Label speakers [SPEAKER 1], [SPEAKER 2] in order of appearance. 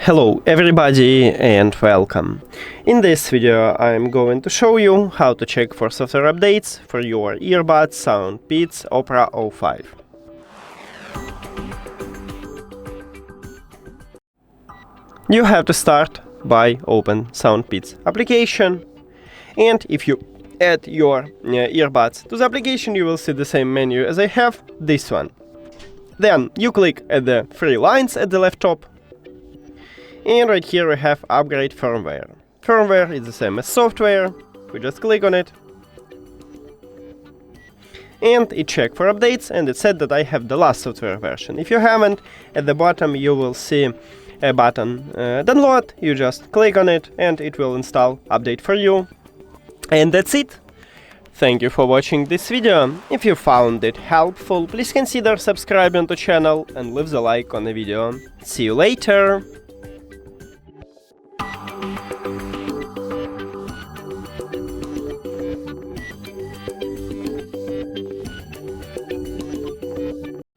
[SPEAKER 1] Hello everybody and welcome. In this video I'm going to show you how to check for software updates for your earbuds SOUNDPEATS Opera05. You have to start by open SOUNDPEATS application, and if you add your earbuds to the application you will see the same menu as I have, this one. Then you click at the three lines at the left top. And right here we have upgrade firmware. Firmware is the same as software, we just click on it. And it checked for updates and it said that I have the last software version. If you haven't, at the bottom you will see a button download, you just click on it and it will install update for you. And that's it. Thank you for watching this video. If you found it helpful, please consider subscribing to the channel and leave the like on the video. See you later!